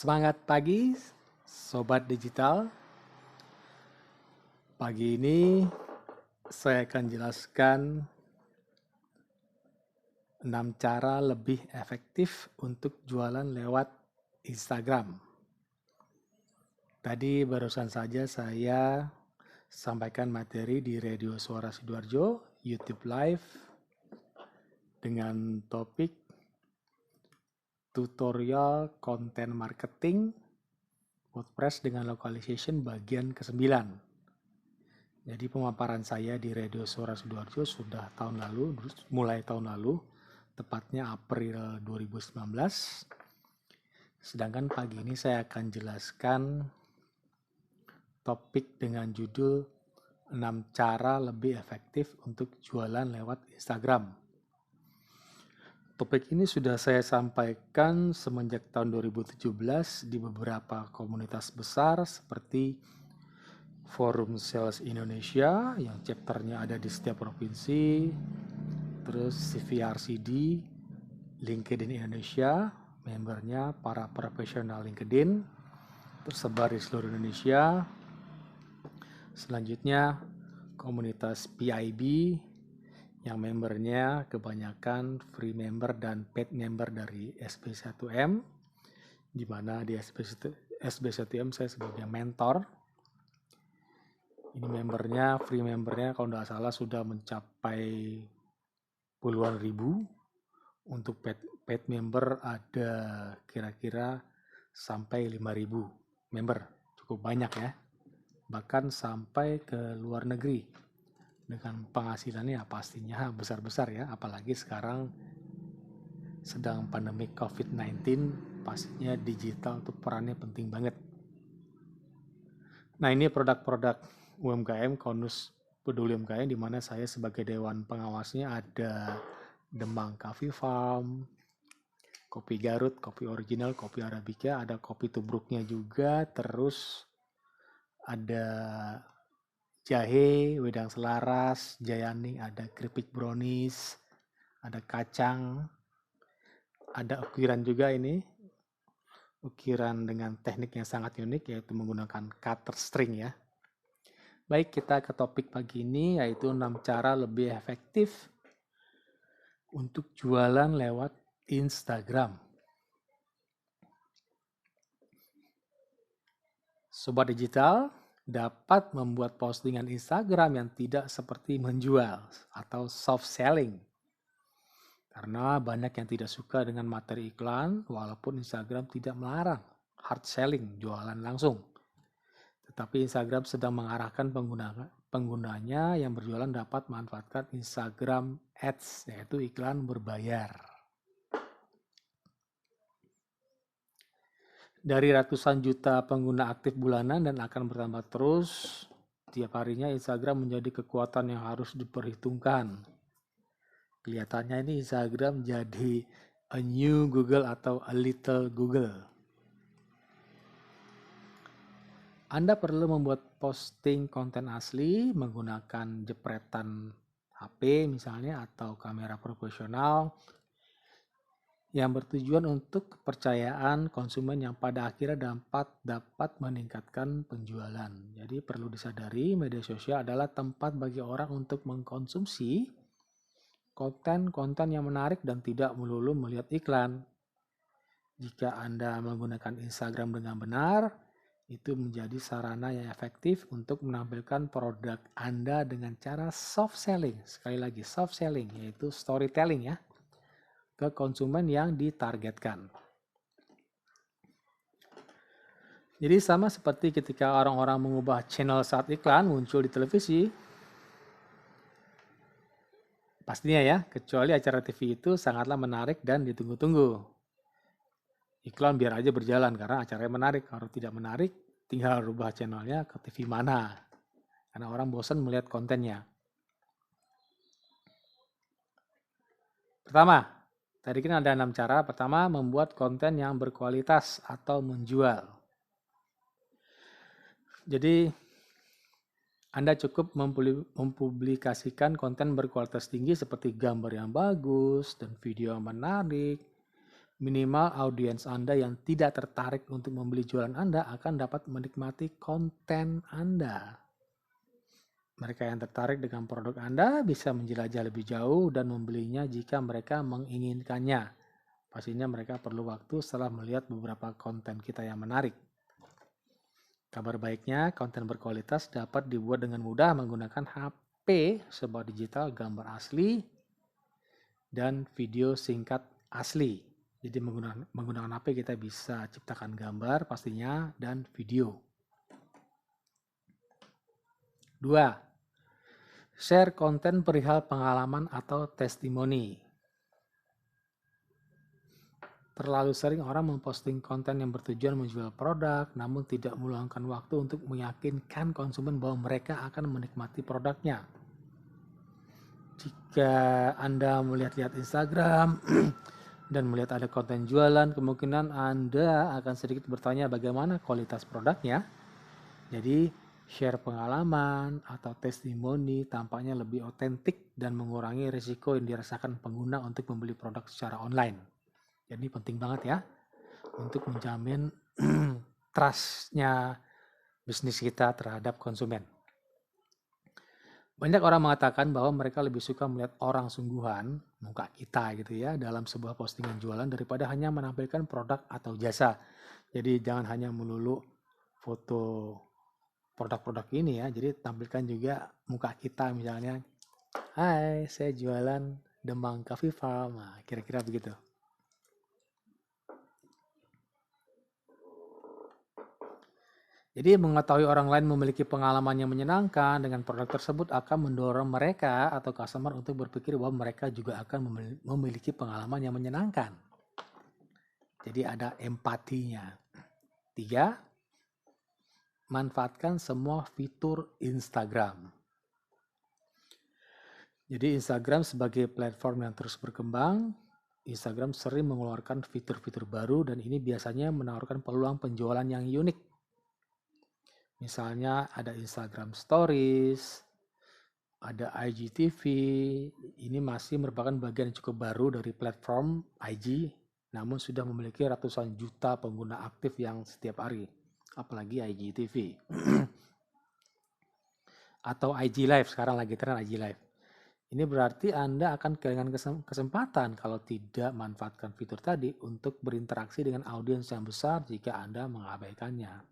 Semangat pagi, Sobat Digital. Pagi ini saya akan jelaskan 6 cara lebih efektif untuk jualan lewat Instagram. Tadi barusan saja saya sampaikan materi di Radio Suara Sidoarjo, YouTube Live, dengan topik tutorial konten marketing WordPress dengan localization bagian ke-9. Jadi pemaparan saya di Radio Suara Sidoarjo sudah mulai tahun lalu, tepatnya April 2019. Sedangkan pagi ini saya akan jelaskan topik dengan judul 6 cara lebih efektif untuk jualan lewat Instagram. Topik ini sudah saya sampaikan semenjak tahun 2017 di beberapa komunitas besar seperti Forum Sales Indonesia yang chapternya ada di setiap provinsi, terus CVRCD, LinkedIn Indonesia, membernya para profesional LinkedIn, tersebar di seluruh Indonesia. Selanjutnya komunitas PIB yang membernya kebanyakan free member dan paid member dari SB1M, di mana di SB1M saya sebagai mentor. Ini free membernya kalau tidak salah sudah mencapai puluhan ribu. Untuk paid member ada kira-kira sampai 5.000 member. Cukup banyak ya. Bahkan sampai ke luar negeri. Dengan penghasilannya pastinya besar-besar ya. Apalagi sekarang sedang pandemi COVID-19, pastinya digital itu perannya penting banget. Nah, ini produk-produk UMKM, Konus Peduli UMKM, di mana saya sebagai dewan pengawasnya ada Demang Coffee Farm, Kopi Garut, Kopi Original, Kopi Arabica, ada kopi tubruknya juga, terus ada jahe, wedang selaras, jayani, ada keripik brownies, ada kacang, ada ukiran juga ini, ukiran dengan teknik yang sangat unik yaitu menggunakan cutter string ya. Baik, kita ke topik pagi ini yaitu 6 cara lebih efektif untuk jualan lewat Instagram. Sobat Digital dapat membuat postingan Instagram yang tidak seperti menjual atau soft selling. Karena banyak yang tidak suka dengan materi iklan, walaupun Instagram tidak melarang hard selling, jualan langsung. Tetapi Instagram sedang mengarahkan penggunanya yang berjualan dapat memanfaatkan Instagram Ads, yaitu iklan berbayar. Dari ratusan juta pengguna aktif bulanan dan akan bertambah terus, tiap harinya Instagram menjadi kekuatan yang harus diperhitungkan. Kelihatannya ini Instagram jadi a new Google atau a little Google. Anda perlu membuat posting konten asli menggunakan jepretan HP misalnya atau kamera profesional yang bertujuan untuk kepercayaan konsumen yang pada akhirnya dapat meningkatkan penjualan. Jadi perlu disadari media sosial adalah tempat bagi orang untuk mengkonsumsi konten-konten yang menarik dan tidak melulu melihat iklan. Jika Anda menggunakan Instagram dengan benar, itu menjadi sarana yang efektif untuk menampilkan produk Anda dengan cara soft selling. Sekali lagi soft selling, yaitu storytelling ya, ke konsumen yang ditargetkan. Jadi sama seperti ketika orang-orang mengubah channel saat iklan muncul di televisi, pastinya ya, kecuali acara TV itu sangatlah menarik dan ditunggu-tunggu. Iklan biar aja berjalan karena acaranya menarik. Kalau tidak menarik, tinggal rubah channelnya ke TV mana. Karena orang bosan melihat kontennya. Pertama, tadi kan ada 6 cara. Pertama, membuat konten yang berkualitas atau menjual. Jadi, Anda cukup mempublikasikan konten berkualitas tinggi seperti gambar yang bagus dan video yang menarik, Minimal audiens Anda yang tidak tertarik untuk membeli jualan Anda akan dapat menikmati konten Anda. Mereka yang tertarik dengan produk Anda bisa menjelajah lebih jauh dan membelinya jika mereka menginginkannya. Pastinya mereka perlu waktu setelah melihat beberapa konten kita yang menarik. Kabar baiknya, konten berkualitas dapat dibuat dengan mudah menggunakan HP, sebuah digital gambar asli, dan video singkat asli. Jadi menggunakan HP kita bisa ciptakan gambar pastinya dan video. 2. Share konten perihal pengalaman atau testimoni. Terlalu sering orang memposting konten yang bertujuan menjual produk, namun tidak meluangkan waktu untuk meyakinkan konsumen bahwa mereka akan menikmati produknya. Jika Anda melihat-lihat Instagram dan melihat ada konten jualan, kemungkinan Anda akan sedikit bertanya bagaimana kualitas produknya. Jadi, share pengalaman atau testimoni tampaknya lebih otentik dan mengurangi risiko yang dirasakan pengguna untuk membeli produk secara online. Jadi penting banget ya untuk menjamin trust-nya bisnis kita terhadap konsumen. Banyak orang mengatakan bahwa mereka lebih suka melihat orang sungguhan, muka kita gitu ya, dalam sebuah postingan jualan daripada hanya menampilkan produk atau jasa. Jadi jangan hanya melulu foto produk-produk ini ya, jadi tampilkan juga muka kita misalnya. Hai, saya jualan Demang Coffee Farm. Nah, kira-kira begitu. Jadi mengetahui orang lain memiliki pengalaman yang menyenangkan dengan produk tersebut akan mendorong mereka atau customer untuk berpikir bahwa mereka juga akan memiliki pengalaman yang menyenangkan. Jadi ada empatinya. 3. Manfaatkan semua fitur Instagram. Jadi Instagram sebagai platform yang terus berkembang, Instagram sering mengeluarkan fitur-fitur baru dan ini biasanya menawarkan peluang penjualan yang unik. Misalnya ada Instagram Stories, ada IGTV, ini masih merupakan bagian yang cukup baru dari platform IG, namun sudah memiliki ratusan juta pengguna aktif yang setiap hari, apalagi IGTV. Atau IG Live, sekarang lagi tren IG Live. Ini berarti Anda akan kehilangan kesempatan kalau tidak manfaatkan fitur tadi untuk berinteraksi dengan audiens yang besar jika Anda mengabaikannya.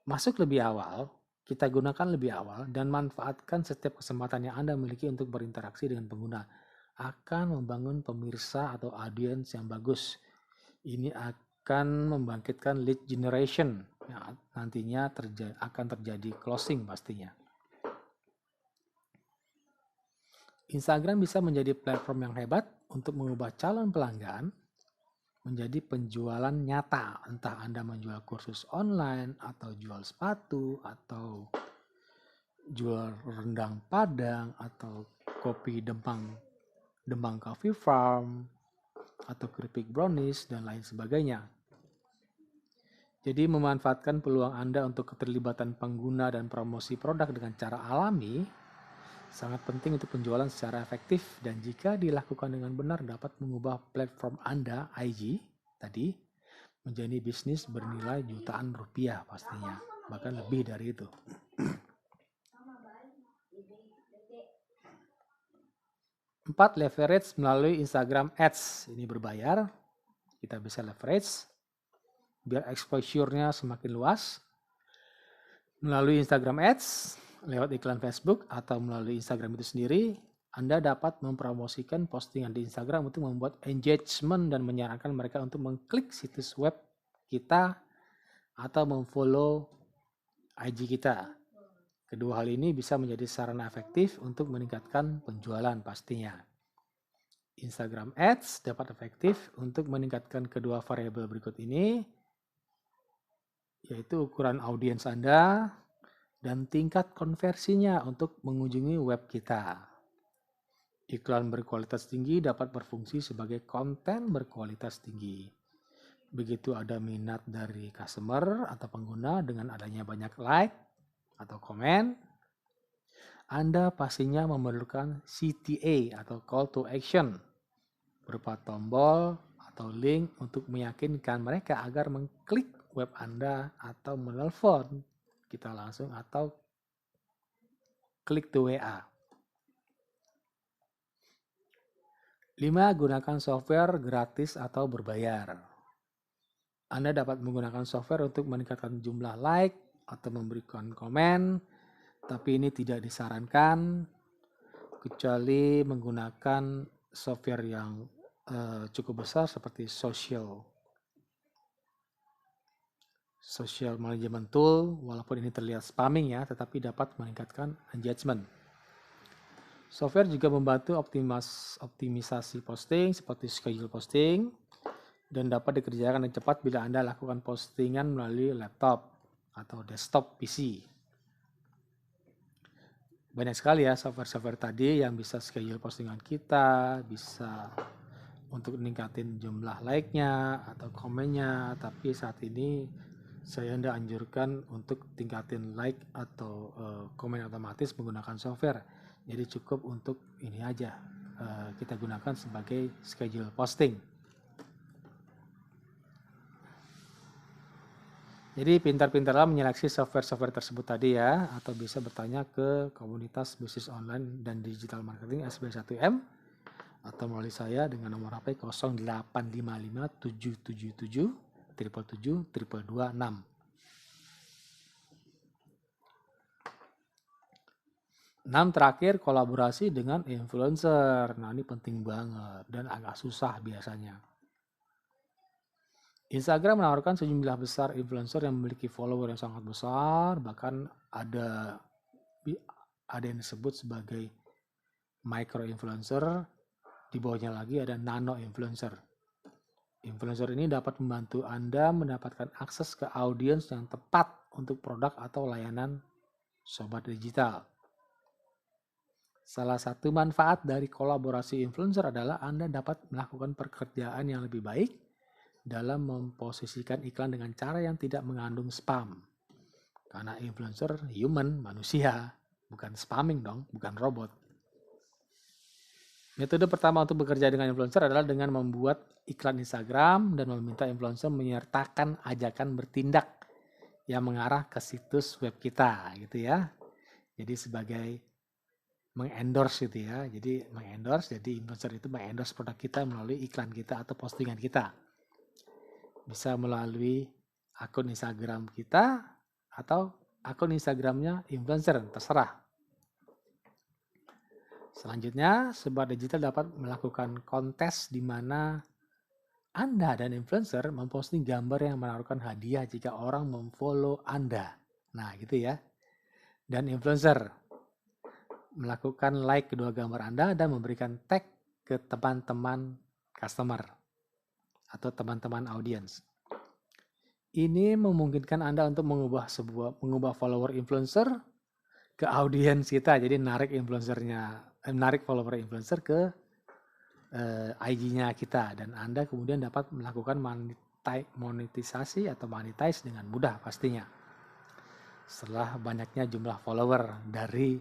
Masuk lebih awal, kita gunakan lebih awal dan manfaatkan setiap kesempatan yang Anda miliki untuk berinteraksi dengan pengguna. Akan membangun pemirsa atau audiens yang bagus. Ini akan membangkitkan lead generation. Ya, nantinya akan terjadi closing pastinya. Instagram bisa menjadi platform yang hebat untuk mengubah calon pelanggan menjadi penjualan nyata, entah Anda menjual kursus online atau jual sepatu atau jual rendang Padang atau kopi Demang Coffee Farm atau keripik brownies dan lain sebagainya. Jadi memanfaatkan peluang Anda untuk keterlibatan pengguna dan promosi produk dengan cara alami sangat penting untuk penjualan secara efektif dan jika dilakukan dengan benar dapat mengubah platform Anda, IG, tadi, menjadi bisnis bernilai jutaan rupiah pastinya, bahkan lebih dari itu. 4. Leverage melalui Instagram Ads. Ini berbayar, kita bisa leverage, biar exposure-nya semakin luas. Melalui Instagram Ads, lewat iklan Facebook atau melalui Instagram itu sendiri, Anda dapat mempromosikan postingan di Instagram untuk membuat engagement dan menyarankan mereka untuk mengklik situs web kita atau memfollow IG kita. Kedua hal ini bisa menjadi sarana efektif untuk meningkatkan penjualan pastinya. Instagram Ads dapat efektif untuk meningkatkan kedua variabel berikut ini, yaitu ukuran audiens Anda dan tingkat konversinya untuk mengunjungi web kita. Iklan berkualitas tinggi dapat berfungsi sebagai konten berkualitas tinggi. Begitu ada minat dari customer atau pengguna dengan adanya banyak like atau komen, Anda pastinya memerlukan CTA atau call to action. berupa tombol atau link untuk meyakinkan mereka agar mengklik web Anda atau menelpon kita langsung atau klik to WA. 5. Gunakan software gratis atau berbayar. Anda dapat menggunakan software untuk meningkatkan jumlah like atau memberikan komen, tapi ini tidak disarankan kecuali menggunakan software yang cukup besar seperti social management tool. Walaupun ini terlihat spamming ya, tetapi dapat meningkatkan engagement. Software juga membantu optimisasi posting seperti schedule posting dan dapat dikerjakan dengan cepat bila Anda lakukan postingan melalui laptop atau desktop PC. Banyak sekali ya software-software tadi yang bisa schedule postingan kita, bisa untuk meningkatin jumlah like-nya atau komennya, tapi saat ini saya tidak anjurkan untuk tingkatin like atau komen otomatis menggunakan software. Jadi cukup untuk ini aja, kita gunakan sebagai schedule posting. Jadi pintar-pintarlah menyeleksi software-software tersebut tadi ya, atau bisa bertanya ke komunitas bisnis online dan digital marketing SB1M atau melalui saya dengan nomor HP 0855 777 777 226. 6. Terakhir, kolaborasi dengan influencer. Nah, ini penting banget dan agak susah biasanya. Instagram menawarkan sejumlah besar influencer yang memiliki follower yang sangat besar, bahkan ada yang disebut sebagai micro influencer, di bawahnya lagi ada nano influencer. Influencer ini dapat membantu Anda mendapatkan akses ke audiens yang tepat untuk produk atau layanan sobat digital. Salah satu manfaat dari kolaborasi influencer adalah Anda dapat melakukan pekerjaan yang lebih baik dalam memposisikan iklan dengan cara yang tidak mengandung spam. Karena influencer human, manusia, bukan spamming dong, bukan robot. Metode pertama untuk bekerja dengan influencer adalah dengan membuat iklan Instagram dan meminta influencer menyertakan ajakan bertindak yang mengarah ke situs web kita gitu ya. Jadi sebagai mengendorse gitu ya. Jadi mengendorse, jadi influencer itu mengendorse produk kita melalui iklan kita atau postingan kita. Bisa melalui akun Instagram kita atau akun Instagramnya influencer, terserah. Selanjutnya, sebuah digital dapat melakukan kontes di mana Anda dan influencer memposting gambar yang menawarkan hadiah jika orang memfollow Anda. Nah, gitu ya. Dan influencer melakukan like kedua gambar Anda dan memberikan tag ke teman-teman customer atau teman-teman audiens. Ini memungkinkan Anda untuk mengubah follower influencer ke audiens kita. Jadi narik follower influencer ke IG-nya kita dan Anda kemudian dapat melakukan monetisasi atau monetize dengan mudah pastinya. Setelah banyaknya jumlah follower dari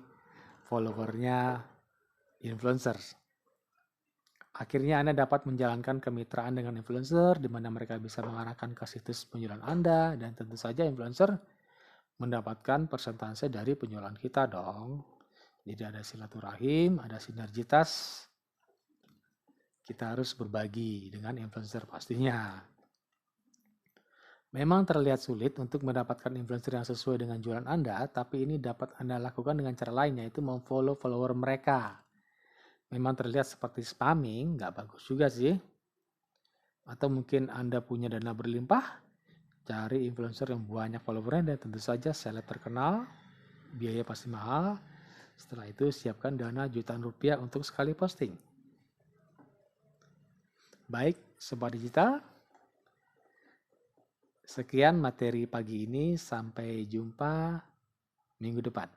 followernya influencers. Akhirnya Anda dapat menjalankan kemitraan dengan influencer di mana mereka bisa mengarahkan ke situs penjualan Anda dan tentu saja influencer mendapatkan persentase dari penjualan kita dong. Jadi ada silaturahim, ada sinergitas. Kita harus berbagi dengan influencer pastinya. Memang terlihat sulit untuk mendapatkan influencer yang sesuai dengan jualan Anda, tapi ini dapat Anda lakukan dengan cara lain, yaitu memfollow follower mereka. Memang terlihat seperti spamming, nggak bagus juga sih. Atau mungkin Anda punya dana berlimpah, cari influencer yang banyak followernya dan tentu saja seleb terkenal, biaya pasti mahal. Setelah itu siapkan dana jutaan rupiah untuk sekali posting. Baik, Sobat Digital. Sekian materi pagi ini, sampai jumpa minggu depan.